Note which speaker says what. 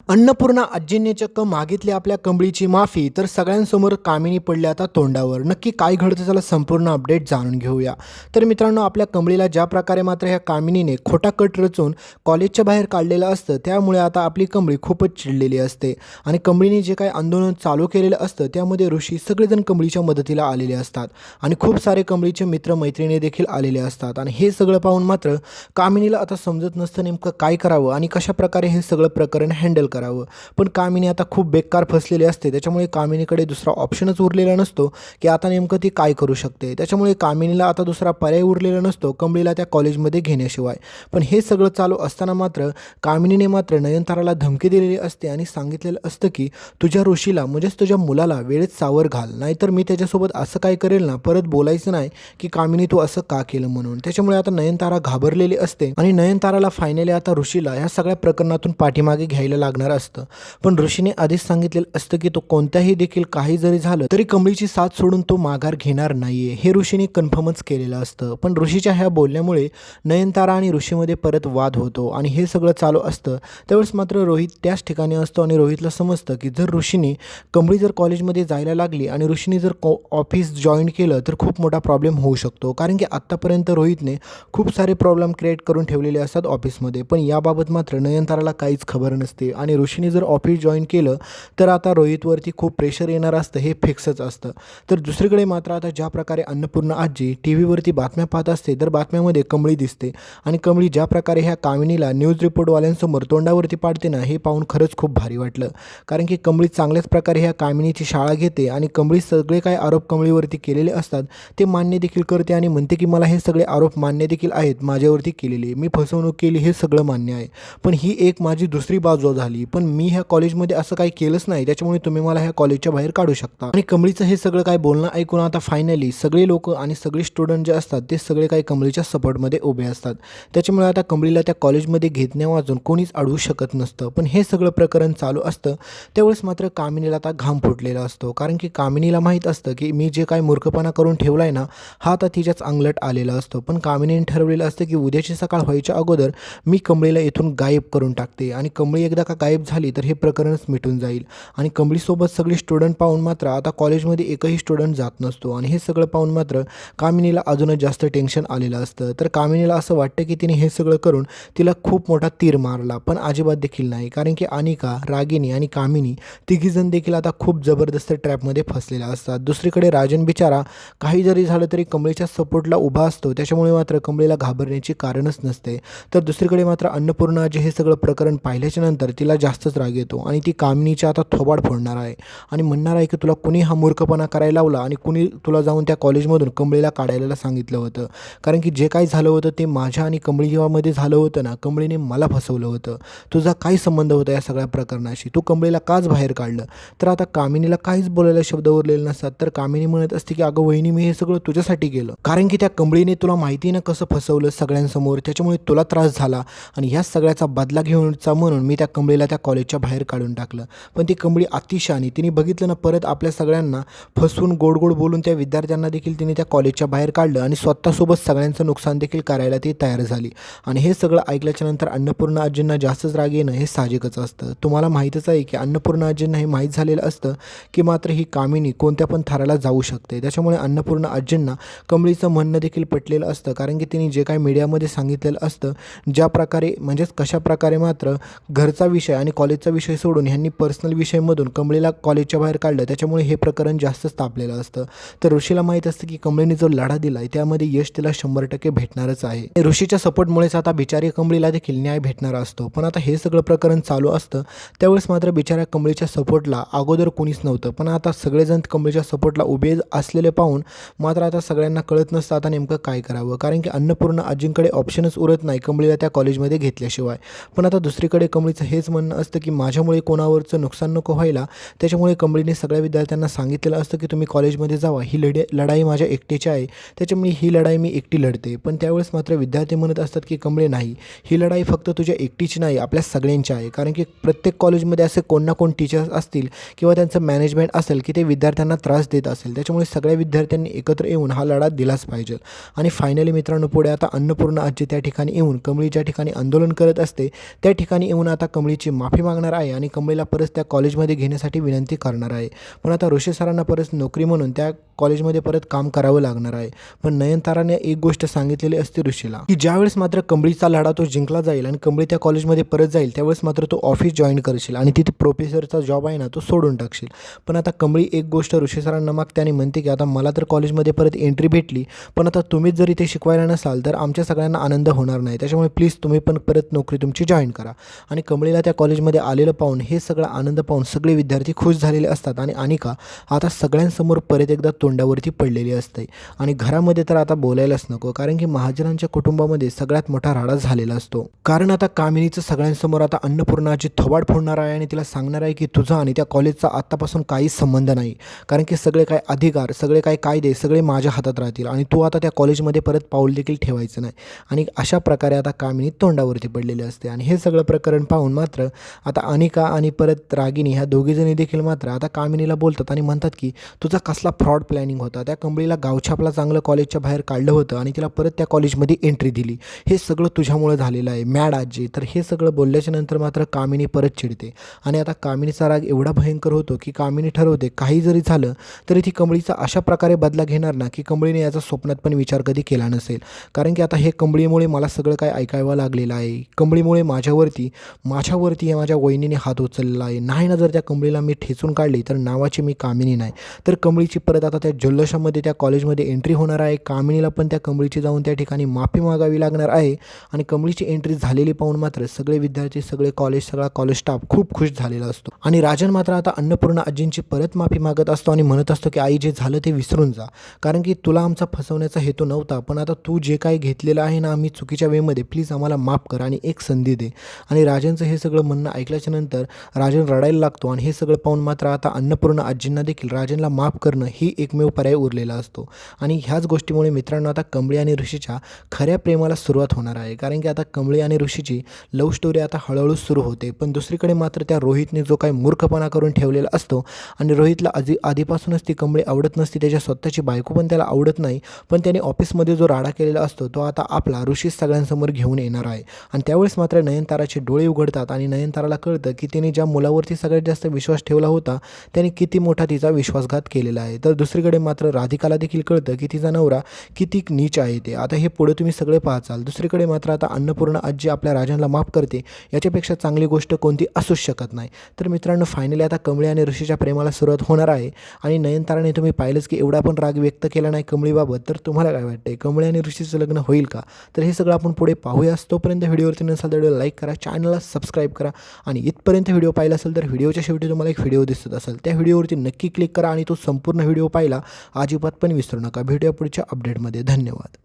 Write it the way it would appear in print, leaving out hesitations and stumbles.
Speaker 1: अन्नपूर्णा आजींनी चक्क मागितली आपल्या कंबळीची माफी, तर सगळ्यांसमोर कामिनी पडली आता तोंडावर. नक्की काय घडतं त्याला संपूर्ण अपडेट जाणून घेऊया. तर मित्रांनो, आपल्या कंबळीला ज्या प्रकारे मात्र ह्या कामिनीने खोटा कट रचून कॉलेजच्या बाहेर काढलेलं असतं, त्यामुळे आता आपली कंबळी खूपच चिडलेली असते आणि कंबळीने जे काही आंदोलन चालू केलेलं असतं त्यामध्ये ऋषी सगळेजण कंबळीच्या मदतीला आलेले असतात आणि खूप सारे कंबळीचे मित्रमैत्रिणी देखील आलेले असतात. आणि हे सगळं पाहून मात्र कामिनीला आता समजत नसतं नेमकं काय करावं आणि कशाप्रकारे हे सगळं प्रकरण हँडल करावं. पण कामिनी आता खूप बेकार फसलेली असते, त्याच्यामुळे कामिनीकडे दुसरा ऑप्शनच उरलेला नसतो की आता नेमकं ती काय करू शकते. त्याच्यामुळे कामिनीला आता दुसरा पर्याय उरलेला नसतो कंबळीला त्या कॉलेजमध्ये घेण्याशिवाय. पण हे सगळं चालू असताना मात्र कामिनीने मात्र नयनताराला धमकी दिलेली असते आणि सांगितलेलं असतं की तुझ्या ऋषीला म्हणजेच तुझ्या मुलाला वेळेत सावर घाल, नाहीतर मी त्याच्यासोबत असं काय करेल ना, परत बोलायचं नाही की कामिनी तू असं का केलं म्हणून. त्याच्यामुळे आता नयनतारा घाबरलेली असते आणि नयनताराला फायनली आता ऋषीला ह्या सगळ्या प्रकरणातून पाठीमागे घ्यायला लागणार असतं. पण ऋषीने आधीच सांगितलेलं असतं की तो कोणत्याही देखील काही जरी झालं तरी कंबळीची साथ सोडून तो माघार घेणार नाहीये, हे ऋषीने कन्फर्मच केलेलं असतं. पण ऋषीच्या ह्या बोलण्यामुळे नयनतारा आणि ऋषीमध्ये परत वाद होतो आणि हे सगळं चालू असतं. त्यावेळेस मात्र रोहित त्याच ठिकाणी असतो आणि रोहितला समजतं की जर ऋषीने कंबळी जर कॉलेजमध्ये जायला लागली आणि ऋषीने जर ऑफिस जॉईन केलं तर खूप मोठा प्रॉब्लेम होऊ शकतो. कारण की आत्तापर्यंत रोहितने खूप सारे प्रॉब्लेम क्रिएट करून ठेवलेले असतात ऑफिसमध्ये, पण याबाबत मात्र नयनताराला काहीच खबर नसते. आणि ऋषीने जर ऑफिस जॉईन केलं तर आता रोहितवरती खूप प्रेशर येणार असतं, हे फिक्सच असतं. तर दुसरीकडे मात्र आता ज्या प्रकारे अन्नपूर्णा आजी टी व्हीवरती बातम्या पाहत असते, तर बातम्यामध्ये कंबळी दिसते आणि कंबळी ज्या प्रकारे ह्या कामिनीला न्यूज रिपोर्टवाल्यांसमोर तोंडावरती पाडते ना, हे पाहून खरंच खूप भारी वाटलं. कारण की कंबळी चांगल्याच प्रकारे ह्या कामिनीची शाळा घेते आणि कंबळी सगळे काय आरोप कंबळीवरती केलेले असतात ते मान्य देखील करते आणि म्हणते की मला हे सगळे आरोप मान्य देखील आहेत माझ्यावरती केलेले, मी फसवणूक केली हे सगळं मान्य आहे, पण ही एक माझी दुसरी बाजू झाली. पण मी ह्या कॉलेजमध्ये असं काही केलंच नाही, त्याच्यामुळे तुम्ही मला ह्या कॉलेजच्या बाहेर काढू शकता. आणि कंबळीचं हे सगळं काय बोलणं ऐकून आता फायनली सगळे लोक आणि सगळे स्टुडंट जे असतात ते सगळे काही कंबळीच्या सपोर्टमध्ये उभे असतात. त्याच्यामुळे आता कंबळीला त्या कॉलेजमध्ये घेण्यावाचून कोणीच अडवू शकत नसतं. पण हे सगळं प्रकरण चालू असतं त्यावेळेस मात्र कामिनीला आता घाम फुटलेला असतो. कारण की कामिनीला माहीत असतं की मी जे काय मूर्खपणा करून ठेवला आहे ना, हा आता तिच्याच अंगलट आलेला असतो. पण कामिनीने ठरवलेलं असतं की उद्याची सकाळ व्हायच्या अगोदर मी कंबळीला इथून गायब करून टाकते आणि कंबळी एकदा का गायब झाली तर हे प्रकरणच मिटून जाईल. आणि कंबळीसोबत सगळे स्टुडंट पाहून मात्र आता कॉलेजमध्ये एकही स्टुडंट जात नसतो आणि हे सगळं पाहून मात्र कामिनीला अजूनच जास्त टेन्शन आलेलं असतं. तर कामिनीला असं वाटतं की तिने हे सगळं करून तिला खूप मोठा तीर मारला, पण अजिबात देखील नाही. कारण की अनिका, रागिनी आणि कामिनी तिघीजण देखील आता खूप जबरदस्त ट्रॅपमध्ये फसलेल्या असतात. दुसरीकडे राजन बिचारा काही जरी झालं तरी कंबळीच्या सपोर्टला उभा असतो, त्याच्यामुळे मात्र कंबळीला घाबरण्याची कारणच नसते. तर दुसरीकडे मात्र अन्नपूर्णा जे हे सगळं प्रकरण पाहिल्याच्या नंतर तिला जास्तच राग येतो आणि ती कामिनीच्या आता थोबाड फोडणार आहे आणि म्हणणार आहे की तुला कुणी हा मूर्खपणा करायला लावला आणि कुणी तुला जाऊन त्या कॉलेजमधून कंबळीला काढायला सांगितलं होतं. कारण की जे काही झालं होतं ते माझ्या आणि कंबळीमध्ये झालं होतं ना, कंबळीने मला फसवलं होतं. तुझा काय संबंध होता या सगळ्या प्रकरणाशी, तू कंबळीला काच बाहेर काढलं. तर आता कामिनीला काहीच बोलायला शब्द उरलेले नसतात. तर कामिनी म्हणत असते की अगं वहिनी, मी हे सगळं तुझ्यासाठी केलं, कारण की त्या कंबळीने तुला माहिती ना कसं फसवलं सगळ्यांसमोर, त्याच्यामुळे तुला त्रास झाला आणि ह्या सगळ्याचा बदला घेऊनचा म्हणून मी त्या कंबळीला त्या कॉलेजच्या बाहेर काढून टाकलं. पण ती कंबळी अतिशहाणी, तिने बघितलं ना परत आपल्या सगळ्यांना फसवून गोड गोड बोलून त्या विद्यार्थ्यांना देखील तिने त्या कॉलेजच्या बाहेर काढलं आणि स्वतःसोबत सगळ्यांचं नुकसान देखील करायला ती तयार झाली. आणि हे सगळं ऐकल्याच्या नंतर अन्नपूर्णा आजींना जास्तच राग येणं हे साहजिकच असतं. तुम्हाला माहीतच आहे की अन्नपूर्णा आजींना हे माहीत झालेलं असतं की मात्र ही कामिनी कोणत्या पण थराला जाऊ शकते. त्याच्यामुळे अन्नपूर्णा आजींना कंबळीचं म्हणणं देखील पटलेलं असतं. कारण की तिने जे काही मीडियामध्ये सांगितलेलं असतं, ज्या प्रकारे म्हणजेच कशा प्रकारे मात्र घरचा विषय आणि कॉलेजचा विषय सोडून ह्यांनी पर्सनल विषयमधून कंबळीला कॉलेजच्या बाहेर काढलं, त्याच्यामुळे हे प्रकरण जास्तच तापलेलं असतं. तर ऋषीला माहीत असतं की कंबळीने जो लढा दिला आहे त्यामध्ये यश तिला 100% भेटणारच आहे. ऋषीच्या सपोर्टमुळेच आता बिचारी कंबळीला देखील न्याय भेटणार असतो. पण आता हे सगळं प्रकरण चालू असतं त्यावेळेस मात्र बिचाऱ्या कंबळीच्या सपोर्टला अगोदर कोणीच नव्हतं, पण आता सगळेजण कंबळीच्या सपोर्टला उभे असलेले पाहून मात्र आता सगळ्यांना कळत नसतं आता नेमकं काय करावं. कारण की अन्नपूर्णा आजींकडे ऑप्शनच उरत नाही कंबळीला त्या कॉलेजमध्ये घेतल्याशिवाय. पण आता दुसरीकडे कंबळीचं हेच म्हणणं असतं की माझ्यामुळे कोणावरचं नुकसान नको व्हायला, त्याच्यामुळे कंबळीने सगळ्या विद्यार्थ्यांना सांगितलेलं असतं की तुम्ही कॉलेजमध्ये जावा, ही लढाई माझ्या एकटीची आहे, त्याच्यामुळे ही लढाई मी एकटी लढते. पण त्यावेळेस मात्र विद्यार्थी म्हणत असतात की कंबळे नाही, ही लढाई फक्त तुझ्या एकटीची नाही, आपल्या सगळ्यांची आहे. कारण की प्रत्येक कॉलेजमध्ये असे कोण ना कोण टीचर्स असतील किंवा त्यांचं मॅनेजमेंट असेल की ते विद्यार्थ्यांना त्रास देत असेल, त्याच्यामुळे सगळ्या विद्यार्थ्यांनी एकत्र येऊन हा लढा दिलाच पाहिजे. आणि फायनली मित्रांनो, पुढे आता अन्नपूर्णा आजी त्या ठिकाणी येऊन कंबळी ज्या ठिकाणी आंदोलन करत असते त्या ठिकाणी येऊन आता कंबळीची माफी मागणार आहे आणि कमळीला परत त्या कॉलेजमध्ये घेण्यासाठी विनंती करणार आहे. पण आता ऋषी सरांना परत नोकरी म्हणून त्या कॉलेजमध्ये परत काम करावं लागणार आहे. पण नयनताराने एक गोष्ट सांगितलेली असते ऋषीला, की ज्यावेळेस मात्र कमळीचा लढा तो जिंकला जाईल आणि कमळी त्या कॉलेजमध्ये परत जाईल त्यावेळेस मात्र तो ऑफिस जॉईन करशील आणि तिथे प्रोफेसरचा जॉब आहे ना तो सोडून टाकशील. पण आता कमळी एक गोष्ट ऋषी सरांना मागते आणि म्हणते की आता मला तर कॉलेजमध्ये परत एंट्री भेटली, पण आता तुम्हीच जर इथे शिकवायला नसाल तर आमच्या सगळ्यांना आनंद होणार नाही. त्याच्यामुळे प्लीज तुम्ही पण परत नोकरी तुमची जॉईन करा. आणि कमळीला त्या कॉलेजमध्ये आलेलं पाहून हे सगळं आनंद पाहून सगळे विद्यार्थी खुश झालेले असतात आणि अनिका आता सगळ्यांसमोर परत एकदा तोंडावरती पडलेली असते. आणि घरामध्ये तर आता बोलायलाच नको, कारण की महाजनांच्या कुटुंबामध्ये सगळ्यात मोठा राडा झालेला असतो. कारण आता कामिनीचं सगळ्यांसमोर आता अन्नपूर्णाची थवाड फोडणार आहे आणि तिला सांगणार आहे की तुझा आणि त्या कॉलेजचा आत्तापासून काहीच संबंध नाही, कारण की सगळे काय अधिकार, सगळे काय कायदे सगळे माझ्या हातात राहतील आणि तू आता त्या कॉलेजमध्ये परत पाऊल देखील ठेवायचं नाही. आणि अशा प्रकारे आता कामिनी तोंडावरती पडलेली असते. आणि हे सगळं प्रकरण पाहून मात्र आता अनिका आणि परत रागिनी ह्या दोघीजणी देखील मात्र आता कामिनीला बोलतात आणि म्हणतात की तुझा कसला फ्रॉड प्लॅनिंग होता, त्या कमळीला गावच्या आपला चांगलं कॉलेजच्या बाहेर काढलं होतं आणि तिला परत त्या कॉलेजमध्ये एंट्री दिली, हे सगळं तुझ्यामुळे झालेलं आहे मॅड आजी. तर हे सगळं बोलल्याच्या नंतर मात्र कामिनी परत चिडते आणि आता कामिनीचा राग एवढा भयंकर होतो की कामिनी ठरवते काही जरी झालं तरी ती कमळीचा अशा प्रकारे बदला घेणार ना की कमळीने याचा स्वप्नात पण विचार कधी केला नसेल. कारण की आता हे कमळीमुळे मला सगळं काय ऐकावं लागलेलं आहे, कमळीमुळे माझ्यावरती माझ्या वहिनीने हात उचललेला आहे. नाही ना जर त्या कमळीला मी ठेचून काढली तर नावाची मी कामिनी नाही. तर कमळीची परत आता त्या जल्लोषामध्ये त्या कॉलेजमध्ये एंट्री होणार आहे. कामिनीला पण त्या कमळीची जाऊन त्या ठिकाणी माफी मागावी लागणार आहे. आणि कमळीची एंट्री झालेली पाहून मात्र सगळे विद्यार्थी, सगळे कॉलेज, सगळा कॉलेज स्टाफ खूप खुश झालेला असतो. आणि राजन मात्र आता अन्नपूर्णा आजींची परत माफी मागत असतो आणि म्हणत असतो की आई जे झालं ते विसरून जा, कारण की तुला आमचा फसवण्याचा हेतू नव्हता, पण आता तू जे काही घेतलेलं आहे ना आम्ही चुकीच्या वेमध्ये, प्लीज आम्हाला माफ कर आणि एक संधी दे. आणि राजनचं हे सगळं म्हणणं ऐकल्याच्या नंतर राजन रडायला लागतो आणि हे सगळं पाहून मात्र आता अन्नपूर्णा आजींना देखील राजनला माफ करणं ही एकमेव पर्याय उरलेला असतो. आणि ह्याच गोष्टीमुळे मित्रांनो आता कमळी आणि ऋषीच्या खऱ्या प्रेमाला सुरुवात होणार आहे. कारण की आता कमळी आणि ऋषीची लव्ह स्टोरी आता हळूहळू सुरू होते. पण दुसरीकडे मात्र त्या रोहितने जो काही मूर्खपणा करून ठेवलेला असतो आणि रोहितला आधीपासूनच ती कमळी आवडत नसती, त्याच्या स्वतःची बायको पण त्याला आवडत नाही, पण त्याने ऑफिसमध्ये जो राडा केलेला असतो तो आता आपला ऋषी सगळ्यांसमोर घेऊन येणार आहे. आणि त्यावेळेस मात्र नयनताराचे डोळे उघडतात आणि नयनताराला कळतं की तिने ज्या मुलावरती सगळ्यात जास्त विश्वास ठेवला होता त्याने किती मोठा तिचा विश्वासघात केलेला आहे. तर दुसरीकडे मात्र राधिकाला देखील कळतं की तिचा नवरा किती नीच आहे ते. आता हे पुढे तुम्ही सगळे पाहाल. दुसरीकडे मात्र आता अन्नपूर्णा आजी आपल्या राजांना माफ करते, याच्यापेक्षा चांगली गोष्ट कोणती असूच शकत नाही. तर मित्रांनो फायनली आता कमळी आणि ऋषीच्या प्रेमाला सुरुवात होणार आहे. आणि नयनताराने तुम्ही पाहिलंच की एवढा पण राग व्यक्त केला नाही कमळीबाबत. तर तुम्हाला काय वाटते, कमळी आणि ऋषीचं लग्न होईल का? तर हे सगळं आपण पुढे पाहूया. तोपर्यंत व्हिडिओवरती नसाल तर व्हिडिओ लाईक करा, चॅनलला सबस्क्राईब करा आणि इथपर्यंत व्हिडिओ पाहिला असेल तर व्हिडिओच्या शेवटी तुम्हाला एक व्हिडिओ दिसत असेल त्या व्हिडिओवरती नक्की क्लिक करा आणि तो संपूर्ण व्हिडिओ पाहिला अजिबात पण विसरू नका. भेटूया पुढच्या अपडेटमध्ये. धन्यवाद.